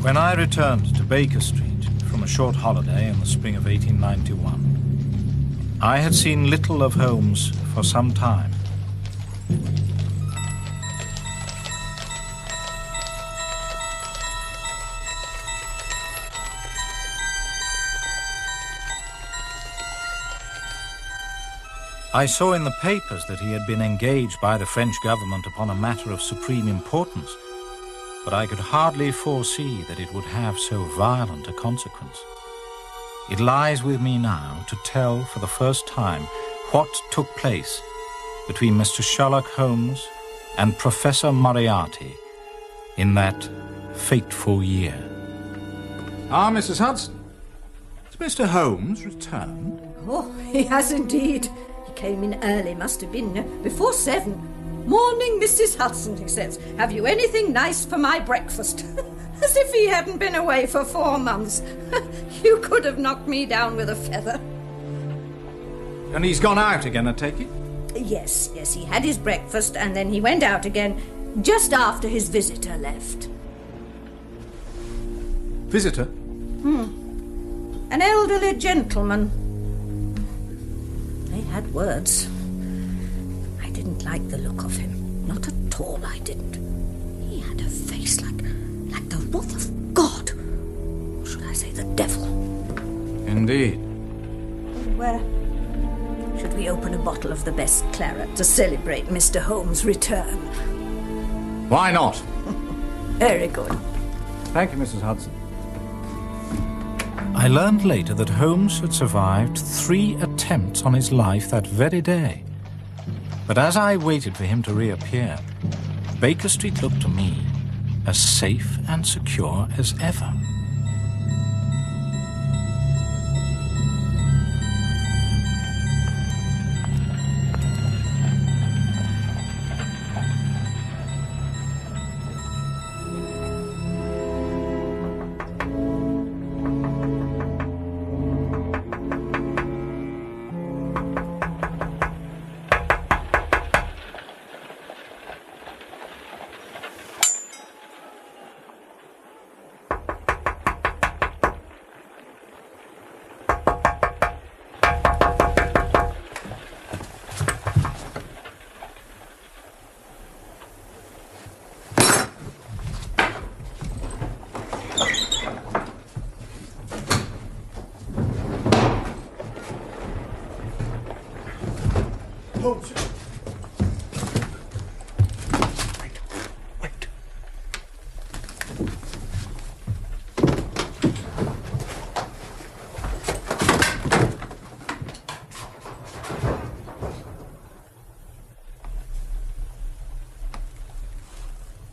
When I returned to Baker Street from a short holiday in the spring of 1891, I had seen little of Holmes for some time. I saw in the papers that he had been engaged by the French government upon a matter of supreme importance, but I could hardly foresee that it would have so violent a consequence. It lies with me now to tell for the first time what took place between Mr. Sherlock Holmes and Professor Moriarty in that fateful year. Ah, Mrs. Hudson, has Mr. Holmes returned? Oh, he has indeed. He came in early, must have been before 7. "Morning, Mrs. Hudson," he says. "Have you anything nice for my breakfast?" As if he hadn't been away for 4 months. You could have knocked me down with a feather. And he's gone out again, I take it? Yes, he had his breakfast and then he went out again just after his visitor left. Visitor? An elderly gentleman. They had words. I didn't like the look of him. Not at all, I didn't. He had a face like the wrath of God. Or should I say the devil? Indeed. Where should we open a bottle of the best claret to celebrate Mr. Holmes' return? Why not? Very good. Thank you, Mrs. Hudson. I learned later that Holmes had survived 3 attempts on his life that very day. But as I waited for him to reappear, Baker Street looked to me as safe and secure as ever. Wait.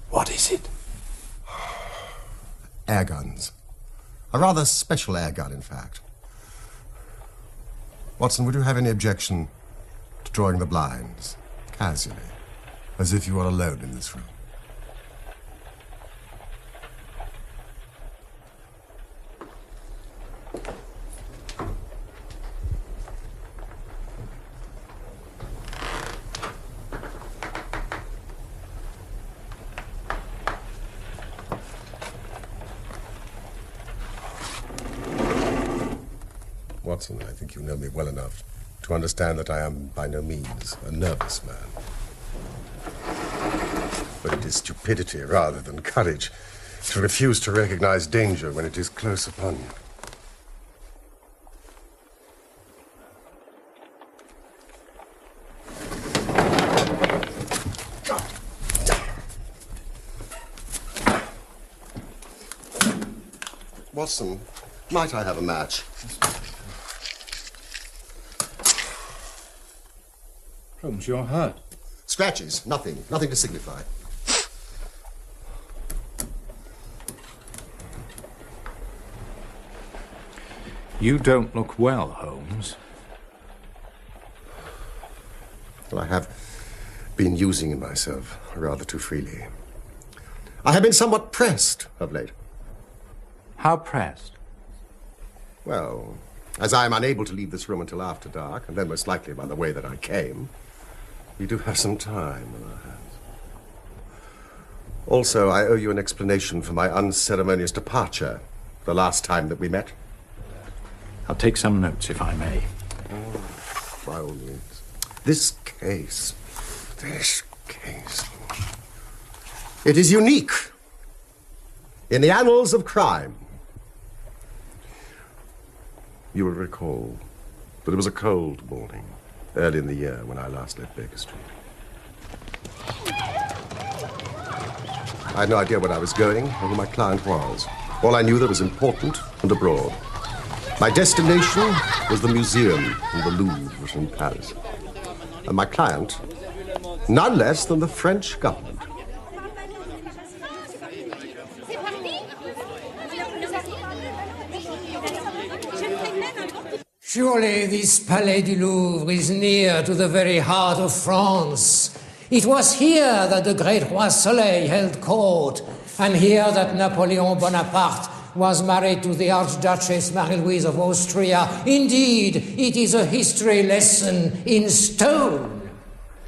What is it? Air guns. A rather special air gun, in fact. Watson, would you have any objection to drawing the blinds, casually, as if you were alone in this room? Watson, I think you know me well enough to understand that I am by no means a nervous man. But it is stupidity rather than courage to refuse to recognize danger when it is close upon you. Watson, might I have a match? Holmes, you're hurt. Scratches, nothing to signify. You don't look well, Holmes. Well, I have been using myself rather too freely. I have been somewhat pressed of late. How pressed? Well, as I am unable to leave this room until after dark, and then most likely by the way that I came, we do have some time on our hands. Also, I owe you an explanation for my unceremonious departure the last time that we met. I'll take some notes, if I may. Oh, by all means. This case. It is unique in the annals of crime. You will recall that it was a cold morning, early in the year, when I last left Baker Street. I had no idea where I was going or who my client was. All I knew that was important and abroad. My destination was the museum in the Louvre in Paris. And my client, none less than the French government. Surely this Palais du Louvre is near to the very heart of France. It was here that the great Roi Soleil held court, and here that Napoleon Bonaparte was married to the Archduchess Marie-Louise of Austria. Indeed, it is a history lesson in stone.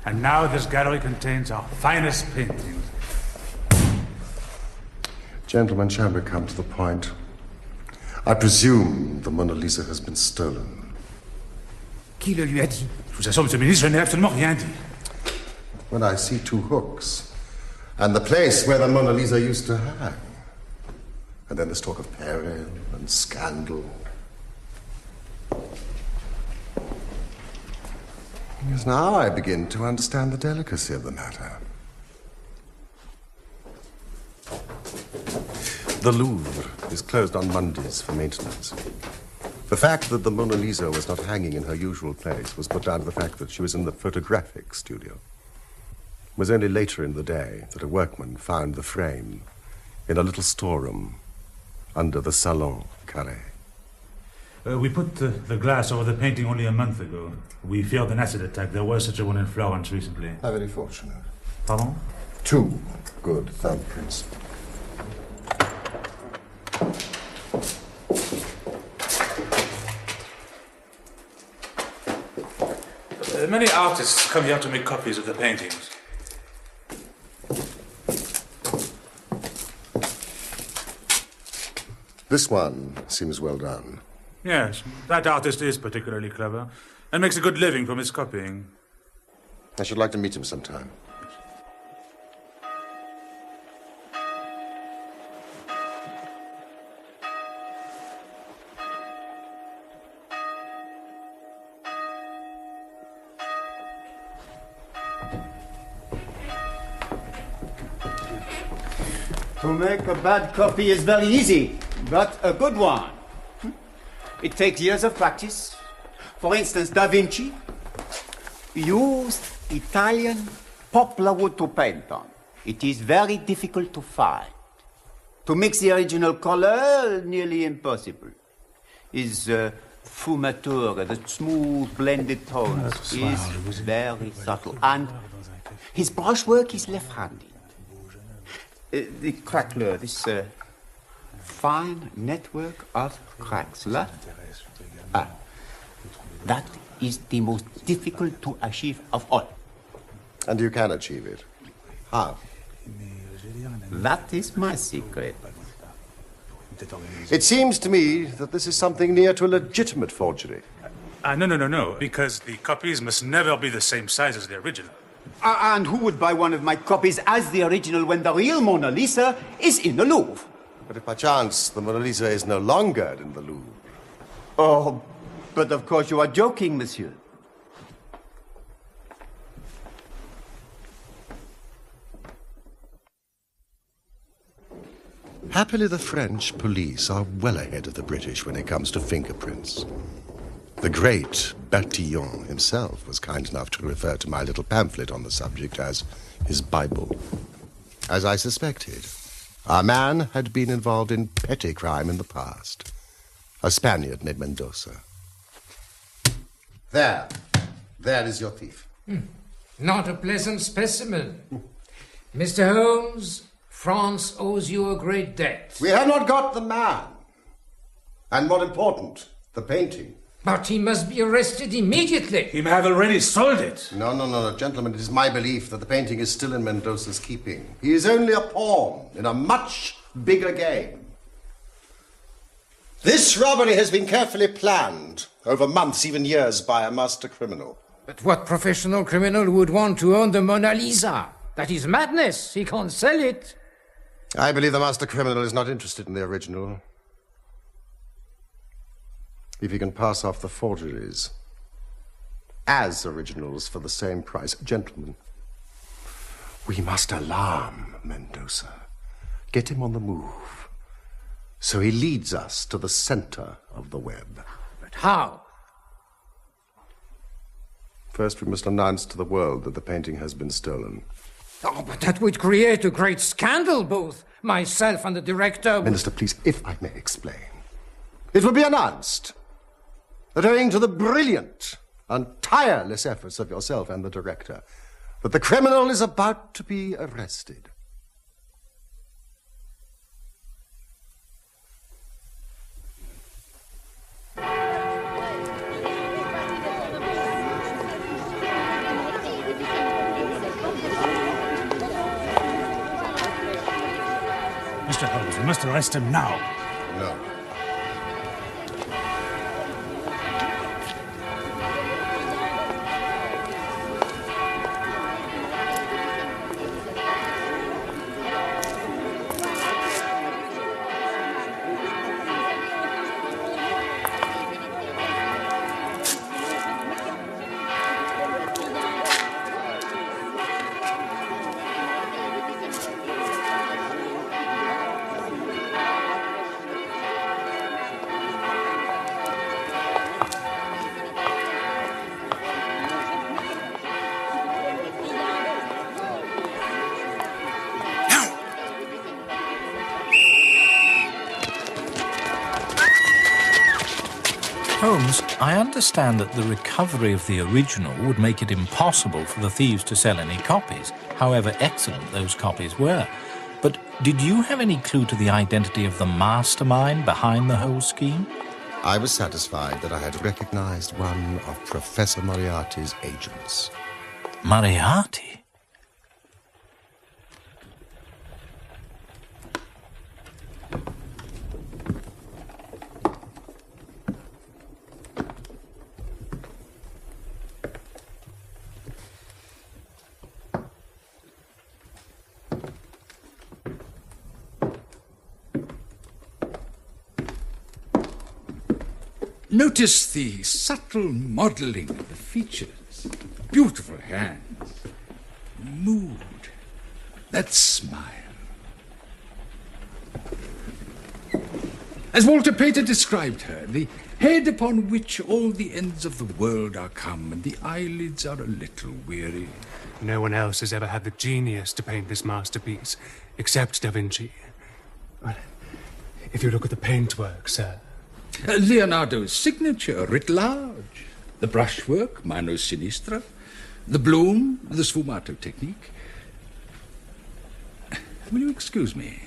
And now this gallery contains our finest paintings. Gentlemen, shall we come to the point? I presume the Mona Lisa has been stolen. Qui le lui a dit? Je vous assure, Monsieur le Ministre, je n'ai absolument rien dit. When I see two hooks, and the place where the Mona Lisa used to hang, and then this talk of peril and scandal. Yes, now I begin to understand the delicacy of the matter. The Louvre is closed on Mondays for maintenance. The fact that the Mona Lisa was not hanging in her usual place was put down to the fact that she was in the photographic studio. It was only later in the day that a workman found the frame in a little storeroom under the Salon Carré. We put the glass over the painting only a month ago. We feared an acid attack. There was such a one in Florence recently. How very fortunate. Pardon? 2 good thumbprints. Many artists come here to make copies of the paintings. This one seems well done. Yes, that artist is particularly clever and makes a good living from his copying. I should like to meet him sometime. To make a bad copy is very easy, but a good one, it takes years of practice. For instance, Da Vinci used Italian poplar wood to paint on. It is very difficult to find. To mix the original color, nearly impossible. His fumature, the smooth blended tones, is very subtle. And his brushwork is left-handed. The crackler, this fine network of cracks. That is the most difficult to achieve of all. And you can achieve it. How? That is my secret. It seems to me that this is something near to a legitimate forgery. No, because the copies must never be the same size as the original. And who would buy one of my copies as the original when the real Mona Lisa is in the Louvre? But if by chance the Mona Lisa is no longer in the Louvre... Oh, but of course you are joking, monsieur. Happily, the French police are well ahead of the British when it comes to fingerprints. The great Bertillon himself was kind enough to refer to my little pamphlet on the subject as his Bible. As I suspected, our man had been involved in petty crime in the past. A Spaniard named Mendoza. There is your thief. Not a pleasant specimen. Mr. Holmes, France owes you a great debt. We have not got the man. And more important, the painting. But he must be arrested immediately. He may have already sold it. No, gentlemen, it is my belief that the painting is still in Mendoza's keeping. He is only a pawn in a much bigger game. This robbery has been carefully planned over months, even years, by a master criminal. But what professional criminal would want to own the Mona Lisa? That is madness. He can't sell it. I believe the master criminal is not interested in the original. If he can pass off the forgeries as originals for the same price. Gentlemen, we must alarm Mendoza. Get him on the move. So he leads us to the center of the web. But how? First, we must announce to the world that the painting has been stolen. Oh, but that would create a great scandal, both myself and the director. Minister, please, if I may explain. It will be announced that owing to the brilliant and tireless efforts of yourself and the director, that the criminal is about to be arrested. Mr. Holmes, we must arrest him now. No. Holmes, I understand that the recovery of the original would make it impossible for the thieves to sell any copies, however excellent those copies were. But did you have any clue to the identity of the mastermind behind the whole scheme? I was satisfied that I had recognized one of Professor Moriarty's agents. Moriarty? Notice the subtle modeling of the features. Beautiful hands. Mood. That smile. As Walter Pater described her, the head upon which all the ends of the world are come, and the eyelids are a little weary. No one else has ever had the genius to paint this masterpiece, except Da Vinci. If you look at the paintwork, sir. Leonardo's signature, writ large. The brushwork, mano sinistra. The bloom, the sfumato technique. Will you excuse me?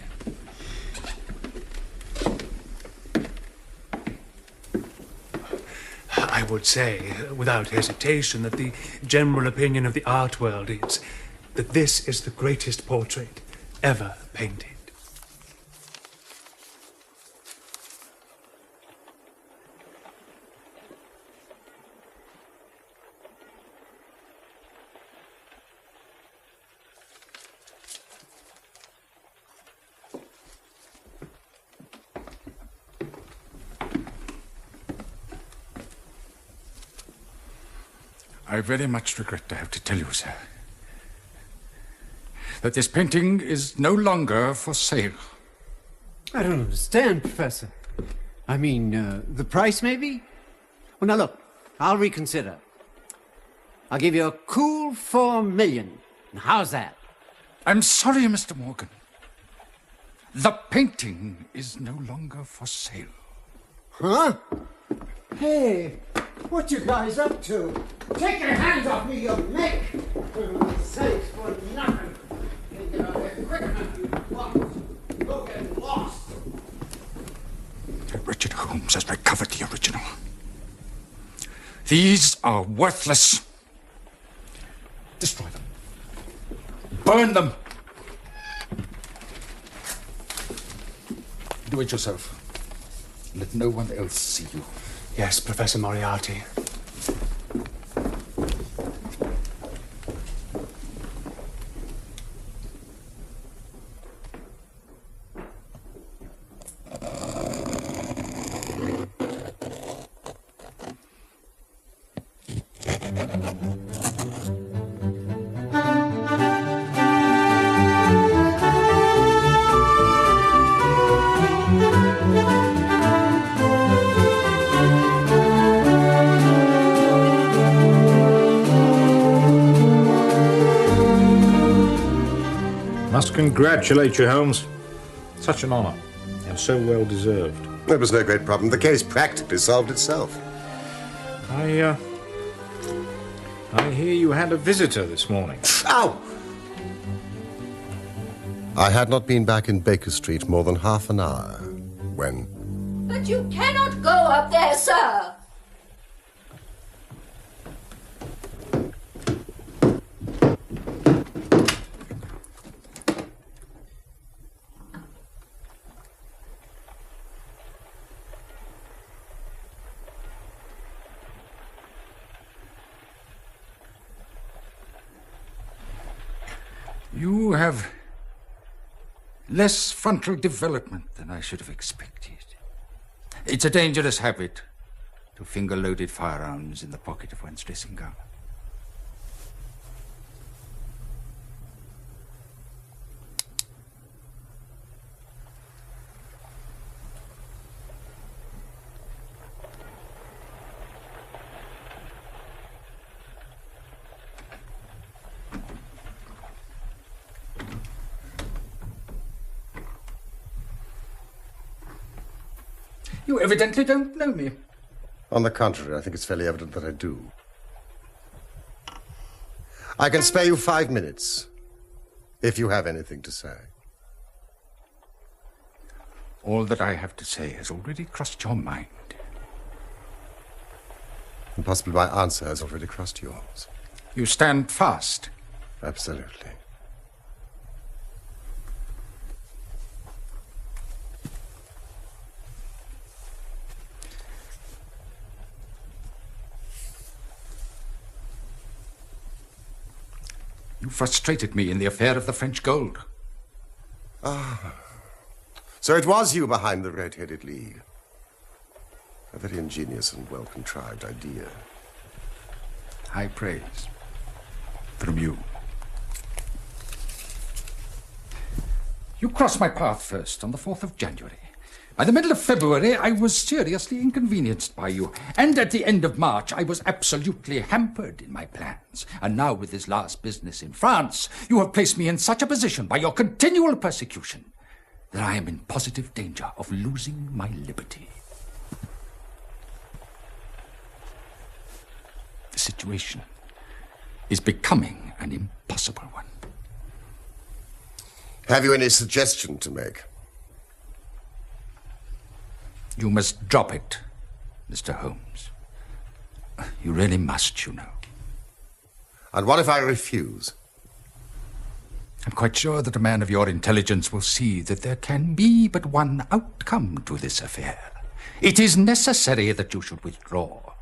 I would say, without hesitation, that the general opinion of the art world is that this is the greatest portrait ever painted. I very much regret to have to tell you, sir, that this painting is no longer for sale. I don't understand, Professor. I mean, the price, maybe? Well, now look, I'll reconsider. I'll give you a cool $4 million. How's that? I'm sorry, Mr. Morgan. The painting is no longer for sale. Huh? Hey, what you guys up to? Take your hands off me, you make! Thanks for nothing. Get out of here quick, you fuckers. Go get lost. Richard Holmes has recovered the original. These are worthless. Destroy them. Burn them. Do it yourself. Let no one else see you. Yes, Professor Moriarty. Must congratulate you, Holmes. Such an honor, and so well deserved. It was no great problem. The case practically solved itself. I hear you had a visitor this morning. Ow! I had not been back in Baker Street more than half an hour when... But you cannot go up there, sir. You have less frontal development than I should have expected. It's a dangerous habit to finger loaded firearms in the pocket of one's dressing gown. You evidently don't know me. On the contrary, I think it's fairly evident that I do. I can spare you 5 minutes, if you have anything to say. All that I have to say has already crossed your mind. And possibly my answer has already crossed yours. You stand fast. Absolutely. You frustrated me in the affair of the French gold. Ah. So it was you behind the Red-Headed League. A very ingenious and well-contrived idea. High praise. From you. You crossed my path first on the 4th of January. By the middle of February, I was seriously inconvenienced by you. And at the end of March, I was absolutely hampered in my plans. And now, with this last business in France, you have placed me in such a position by your continual persecution that I am in positive danger of losing my liberty. The situation is becoming an impossible one. Have you any suggestion to make? You must drop it, Mr. Holmes. You really must, you know. And what if I refuse? I'm quite sure that a man of your intelligence will see that there can be but one outcome to this affair. It is necessary that you should withdraw.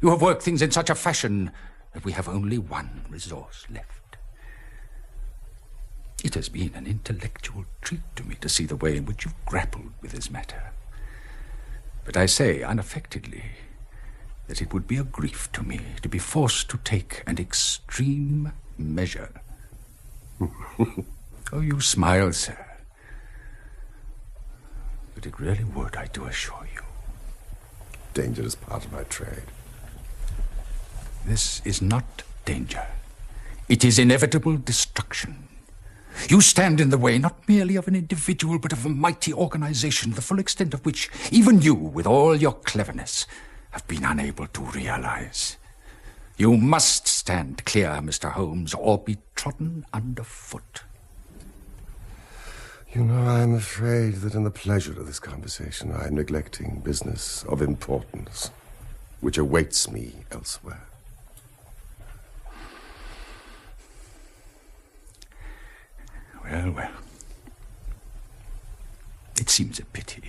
You have worked things in such a fashion that we have only one resource left. It has been an intellectual treat to me to see the way in which you've grappled with this matter. But I say unaffectedly that it would be a grief to me to be forced to take an extreme measure. Oh, you smile, sir. But it really would, I do assure you. Danger is part of my trade. This is not danger. It is inevitable destruction. You stand in the way not merely of an individual, but of a mighty organization, the full extent of which even you, with all your cleverness, have been unable to realize. You must stand clear, Mr. Holmes, or be trodden underfoot. You know, I'm afraid that in the pleasure of this conversation, I'm neglecting business of importance, which awaits me elsewhere. Well, well. It seems a pity.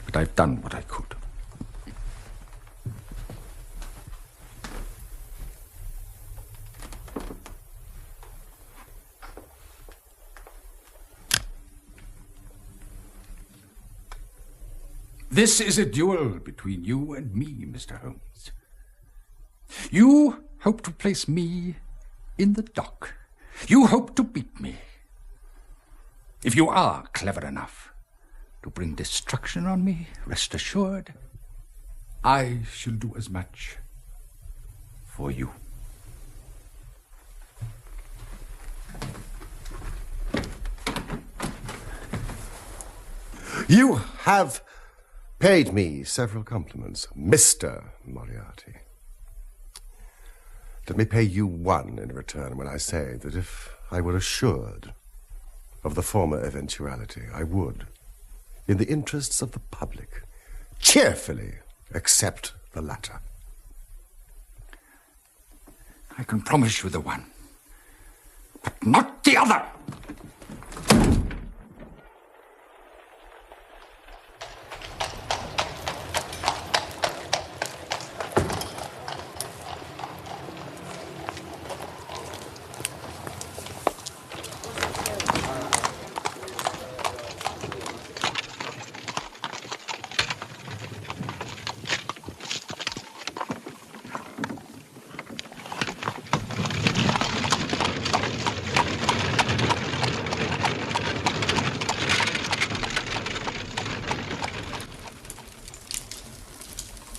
But I've done what I could. This is a duel between you and me, Mr. Holmes. You hope to place me in the dock. You hope to beat me. If you are clever enough to bring destruction on me, rest assured, I shall do as much for you. You have paid me several compliments, Mr. Moriarty. Let me pay you one in return when I say that if I were assured of the former eventuality, I would, in the interests of the public, cheerfully accept the latter. I can promise you the one, but not the other.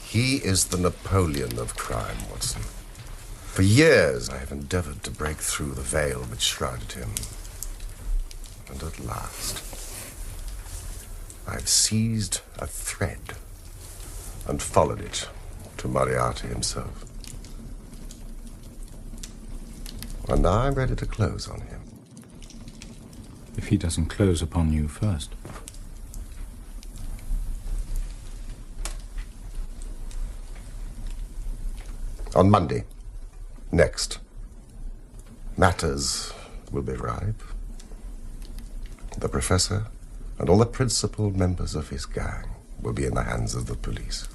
He is the Napoleon of crime, Watson. For years I have endeavored to break through the veil which shrouded him. And at last, I have seized a thread and followed it to Moriarty himself. And now I'm ready to close on him. If he doesn't close upon you first. On Monday, next, matters will be ripe. The professor and all the principal members of his gang will be in the hands of the police.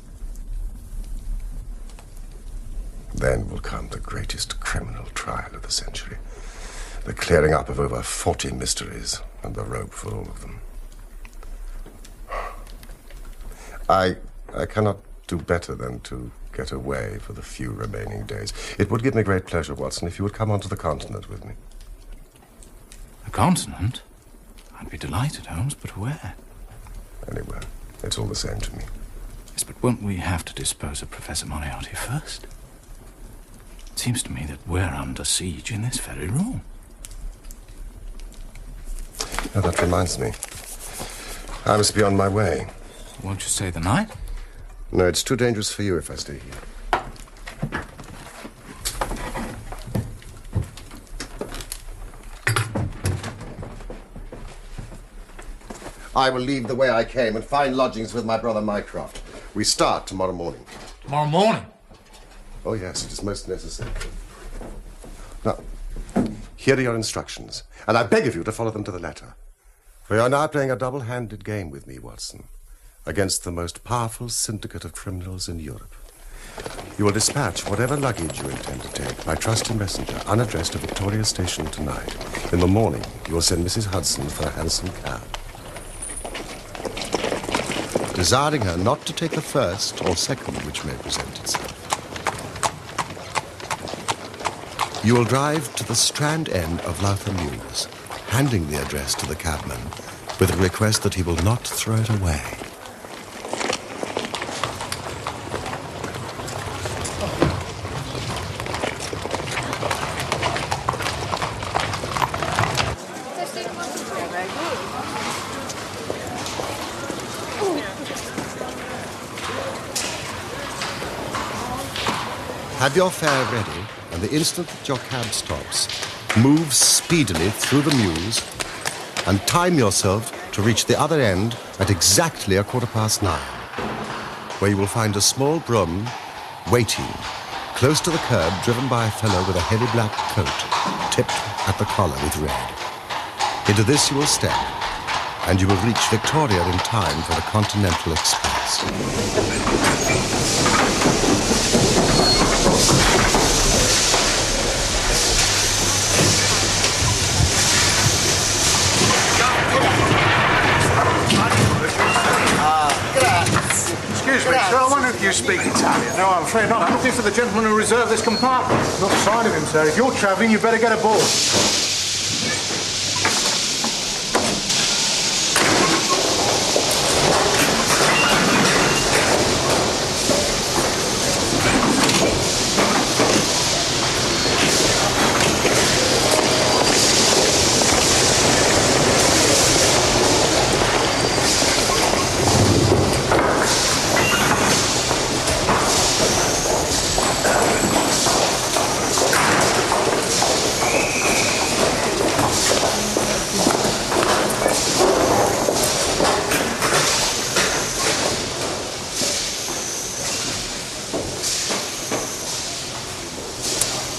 Then will come the greatest criminal trial of the century. The clearing up of over 40 mysteries and the rope for all of them. I cannot do better than to get away for the few remaining days. It would give me great pleasure, Watson, if you would come onto the continent with me. The continent? I'd be delighted, Holmes, but where? Anywhere. It's all the same to me. Yes, but won't we have to dispose of Professor Moriarty first? It seems to me that we're under siege in this very room. Oh, that reminds me. I must be on my way. Won't you stay the night? No, it's too dangerous for you if I stay here. I will leave the way I came and find lodgings with my brother Mycroft. We start tomorrow morning. Tomorrow morning? Oh, yes, it is most necessary. Now, here are your instructions, and I beg of you to follow them to the letter. For you are now playing a double-handed game with me, Watson, against the most powerful syndicate of criminals in Europe. You will dispatch whatever luggage you intend to take by trusty messenger, unaddressed to Victoria Station tonight. In the morning, you will send Mrs. Hudson for a hansom cab, desiring her not to take the first or second which may present itself. You will drive to the Strand end of Lowther Mews, handing the address to the cabman with a request that he will not throw it away. Have your fare ready, and the instant that your cab stops, move speedily through the mews and time yourself to reach the other end at exactly 9:15, where you will find a small brougham waiting close to the curb, driven by a fellow with a heavy black coat tipped at the collar with red. Into this you will step, and you will reach Victoria in time for the Continental Express. Excuse me, sir, I wonder if you speak Italian. No, I'm afraid not. I'm looking for the gentleman who reserved this compartment. Not a sign of him, sir. If you're travelling, you'd better get aboard.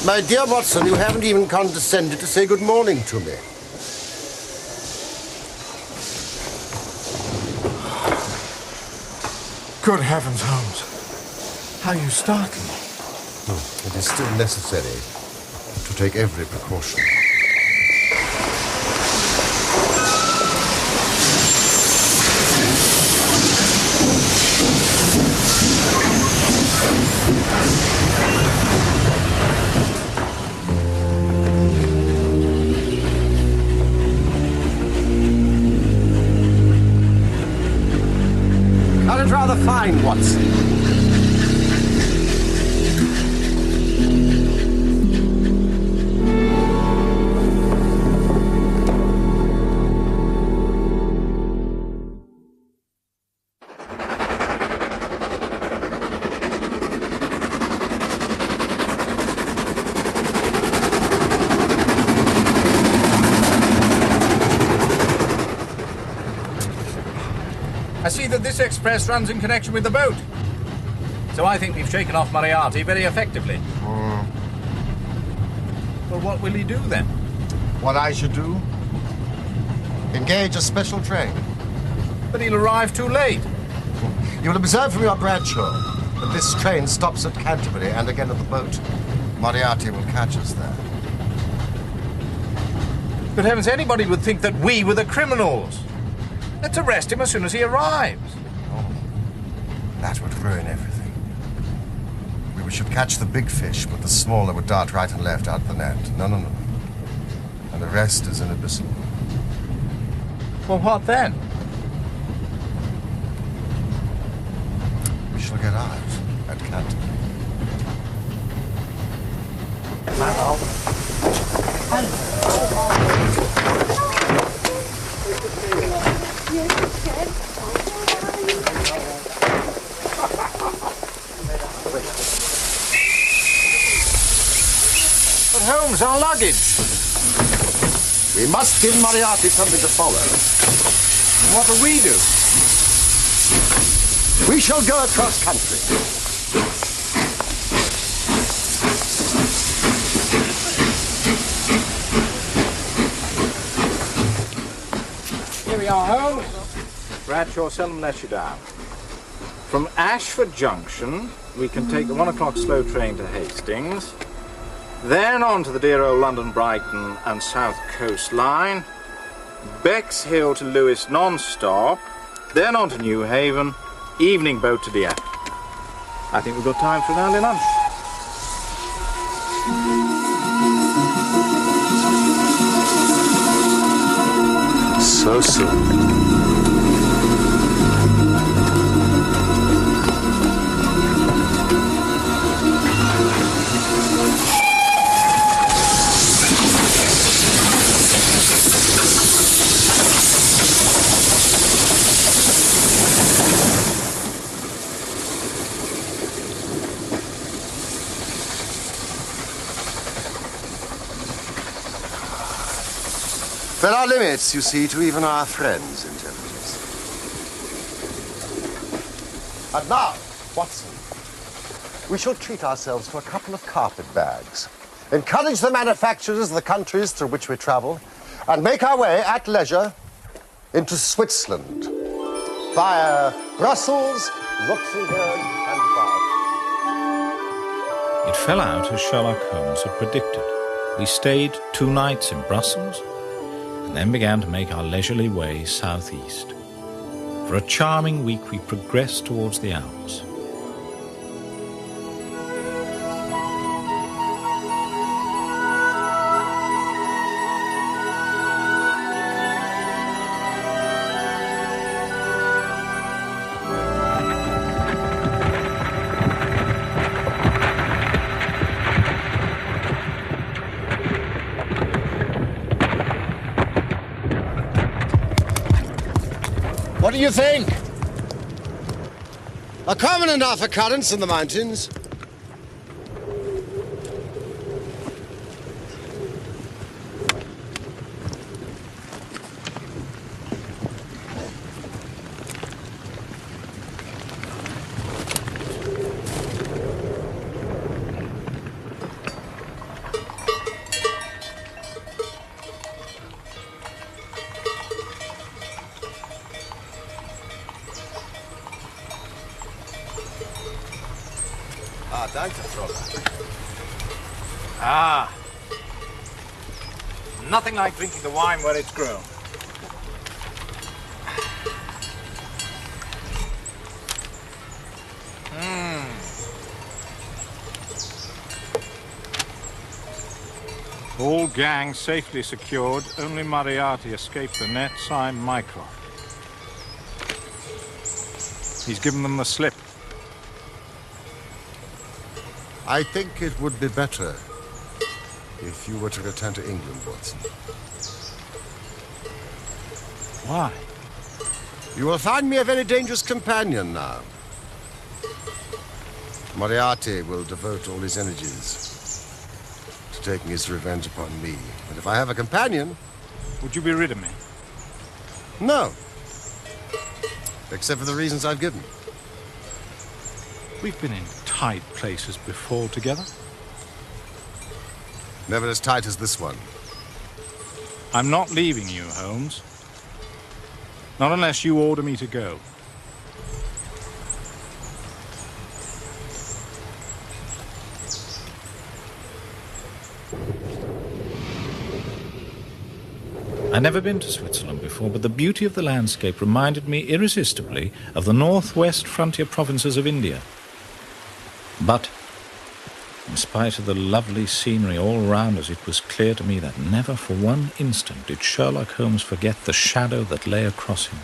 My dear Watson, you haven't even condescended to say good morning to me. Good heavens, Holmes. How you startled me. It is still necessary to take every precaution. Rather fine, Watson. I see that this express runs in connection with the boat. So I think we've shaken off Moriarty very effectively. Well, what will he do then? What I should do? Engage a special train. But he'll arrive too late. You will observe from your Bradshaw that this train stops at Canterbury and again at the boat. Moriarty will catch us there. Good heavens, anybody would think that we were the criminals. Let's arrest him as soon as he arrives. Oh, that would ruin everything. We should catch the big fish, but the smaller would dart right and left out the net. No. And the rest is inadmissible. Well, what then? We shall get out at Canterbury. Where's our luggage? We must give Moriarty something to follow. What do we do? We shall go across country. Here we are, Holmes. Bradshaw, Selham, Legendado. From Ashford Junction, we can take the 1 o'clock slow train to Hastings, then on to the dear old London, Brighton and South Coast Line, Bexhill to Lewes non-stop, then on to New Haven, evening boat to Dieppe. I think we've got time for an early lunch. So soon. There are limits, you see, to even our friends' intelligence. And now, Watson, we shall treat ourselves to a couple of carpet bags, encourage the manufacturers of the countries through which we travel, and make our way at leisure into Switzerland via Brussels, Luxembourg, and Bath. It fell out as Sherlock Holmes had predicted. We stayed 2 nights in Brussels, and then began to make our leisurely way southeast. For a charming week we progressed towards the Alps. What do you think? A common enough occurrence in the mountains. Ah, nothing like drinking the wine where it's grown. All gangs safely secured, only Moriarty escaped the nets. I'm Mycroft. He's given them the slip. I think it would be better if you were to return to England, Watson. Why? You will find me a very dangerous companion now. Moriarty will devote all his energies to taking his revenge upon me. But if I have a companion... Would you be rid of me? No. Except for the reasons I've given. We've been in tight places before together. Never as tight as this one. I'm not leaving you, Holmes. Not unless you order me to go. I'd never been to Switzerland before, but the beauty of the landscape reminded me irresistibly of the northwest frontier provinces of India. But, in spite of the lovely scenery all round us, it was clear to me that never for one instant did Sherlock Holmes forget the shadow that lay across him.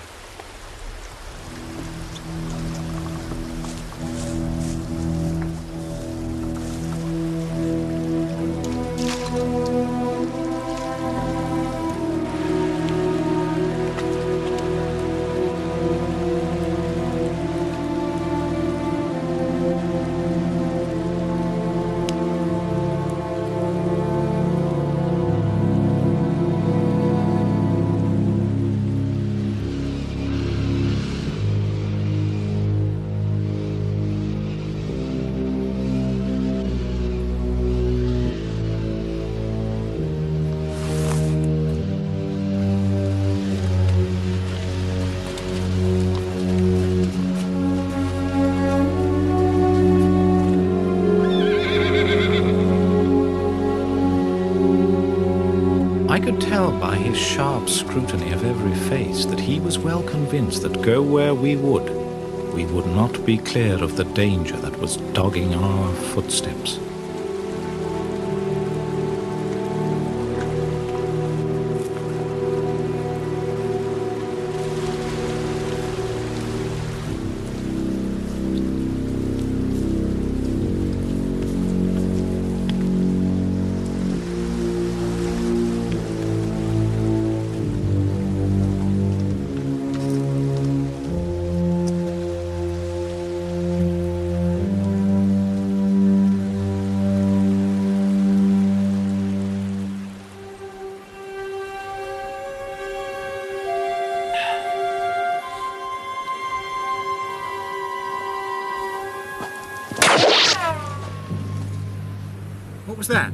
tell by his sharp scrutiny of every face that he was well convinced that go where we would not be clear of the danger that was dogging our footsteps. What was that?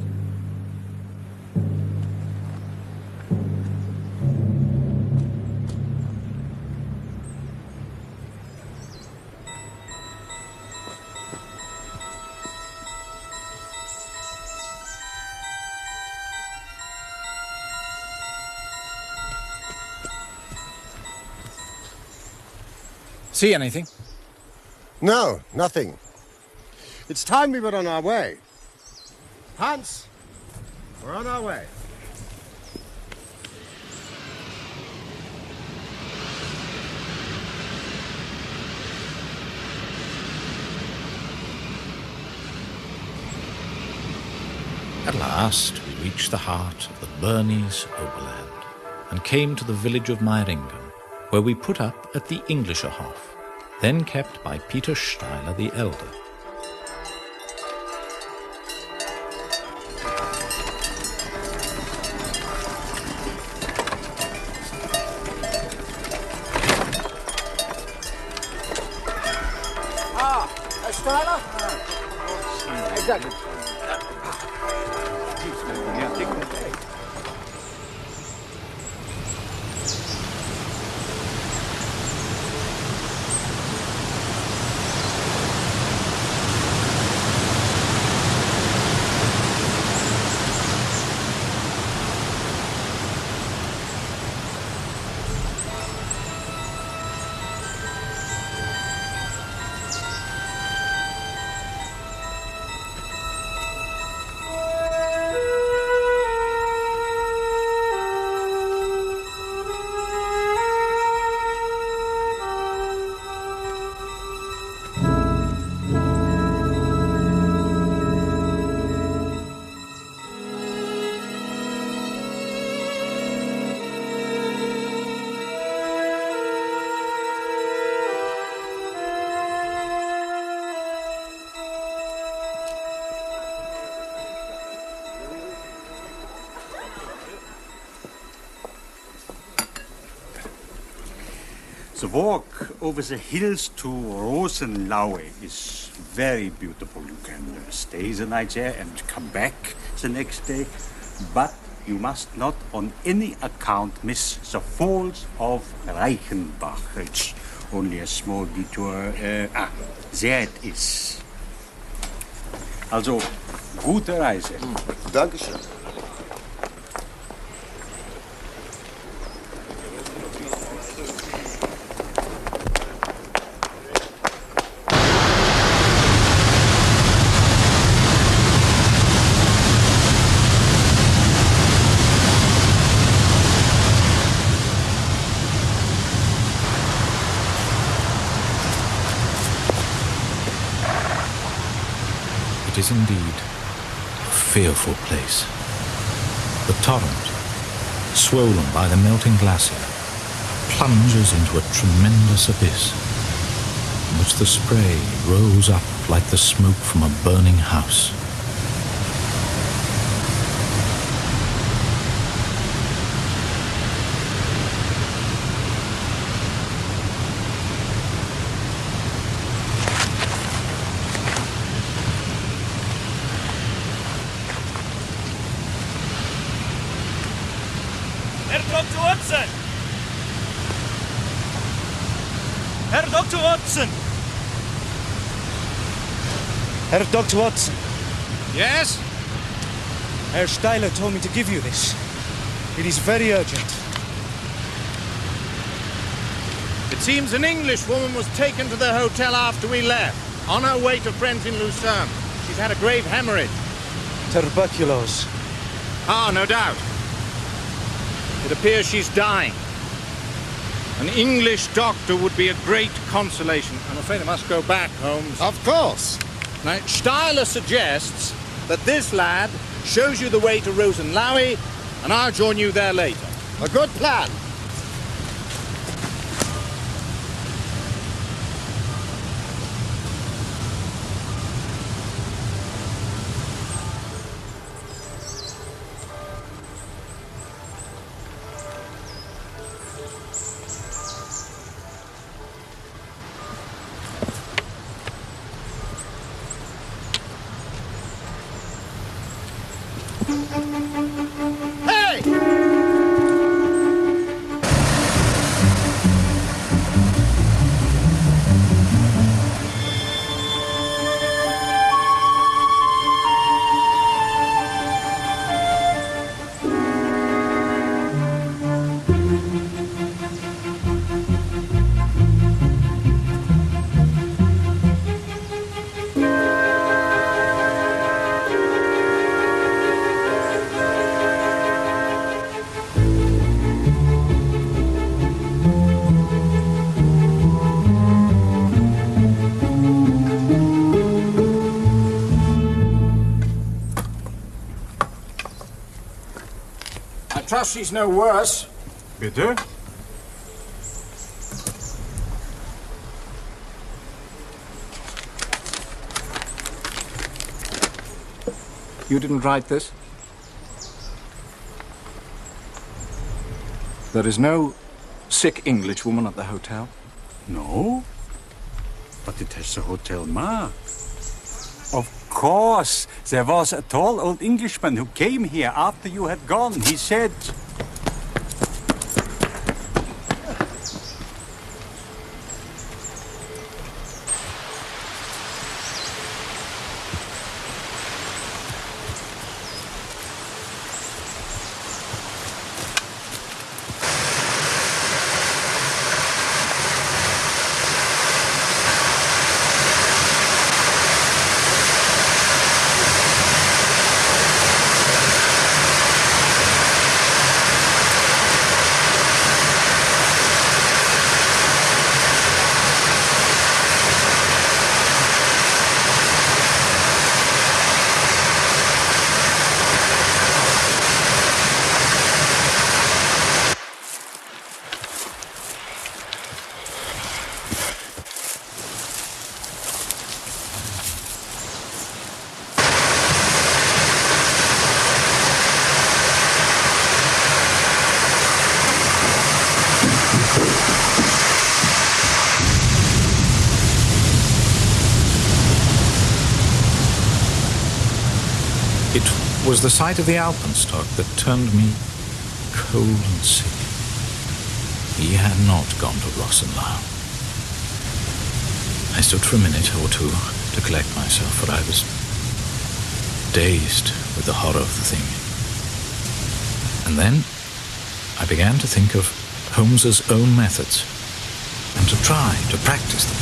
See anything? No, nothing. It's time we were on our way. Hans, we're on our way. At last we reached the heart of the Bernese Oberland and came to the village of Meiringen, where we put up at the Englischerhof, then kept by Peter Steiler the Elder. Steiler? Exactly. The walk over the hills to Rosenlaue is very beautiful. You can stay the night there and come back the next day. But you must not on any account miss the falls of Reichenbach. It's only a small detour. There it is. Also, gute Reise. Dankeschön. It is indeed a fearful place. The torrent, swollen by the melting glacier, plunges into a tremendous abyss, in which the spray rose up like the smoke from a burning house. Herr Dr. Watson! Herr Dr. Watson. Yes? Herr Steiler told me to give you this. It is very urgent. It seems an English woman was taken to the hotel after we left, on her way to friends in Lucerne. She's had a grave hemorrhage. Tuberculosis. Ah, no doubt. It appears she's dying. An English doctor would be a great consolation. I'm afraid I must go back, Holmes. Of course. Now, Steiler suggests that this lad shows you the way to Rosenlaui, and I'll join you there later. A good plan. I trust she's no worse. Bitte? You didn't write this? There is no sick English woman at the hotel? No, but it has a hotel mark. Of course, there was a tall old Englishman who came here after you had gone. He said... It was the sight of the alpenstock that turned me cold and sick. He had not gone to Rosenlau. I stood for a minute or two to collect myself, for I was dazed with the horror of the thing. And then I began to think of Holmes's own methods and to try to practice them.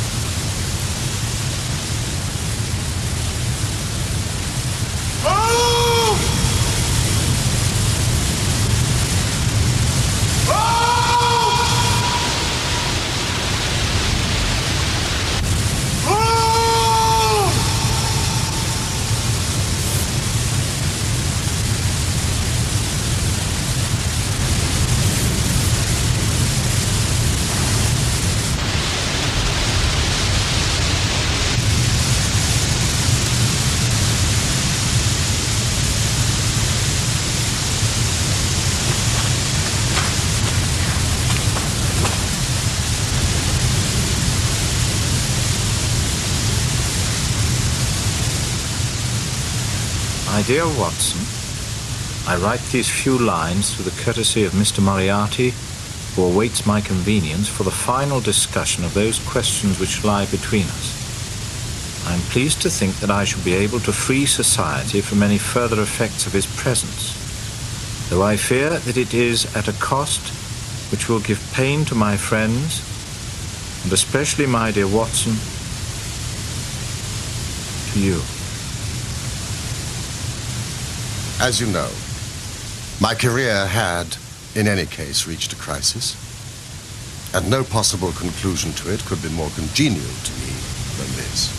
My dear Watson, I write these few lines through the courtesy of Mr. Moriarty, who awaits my convenience for the final discussion of those questions which lie between us. I am pleased to think that I shall be able to free society from any further effects of his presence. though I fear that it is at a cost which will give pain to my friends, and especially, my dear Watson, to you. As you know, my career had, in any case, reached a crisis, and no possible conclusion to it could be more congenial to me than this.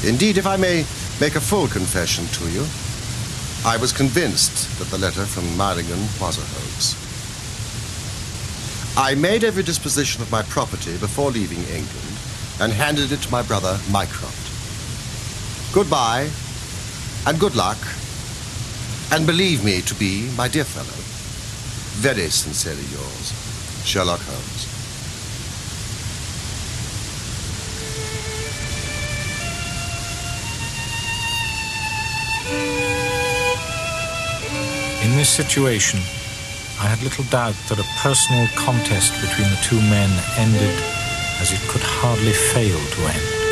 Indeed, if I may make a full confession to you, I was convinced that the letter from Meiringen was a hoax. I made every disposition of my property before leaving England and handed it to my brother Mycroft. Goodbye, and good luck, and believe me to be, my dear fellow, very sincerely yours, Sherlock Holmes. In this situation, I had little doubt that a personal contest between the two men ended as it could hardly fail to end.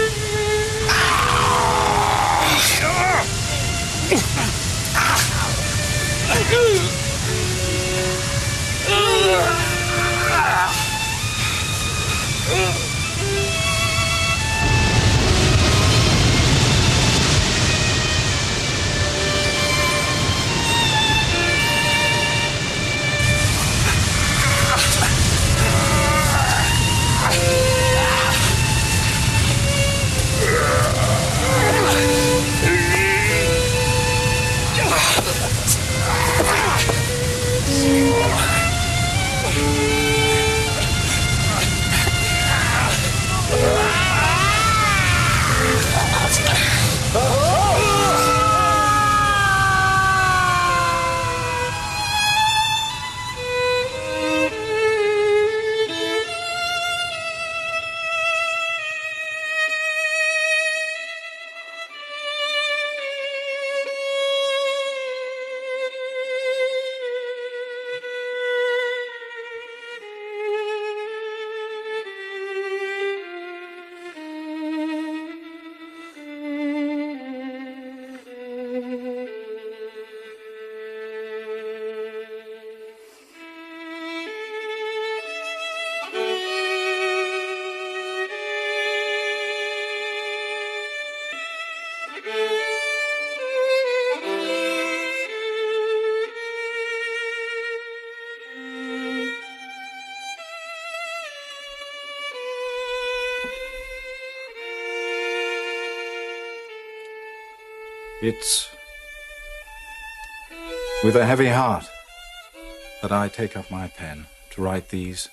It's with a heavy heart that I take up my pen to write these,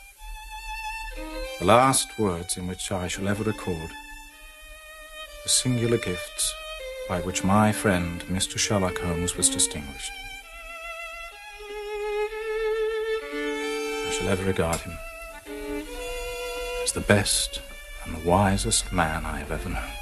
the last words in which I shall ever record the singular gifts by which my friend Mr. Sherlock Holmes was distinguished. I shall ever regard him as the best and the wisest man I have ever known.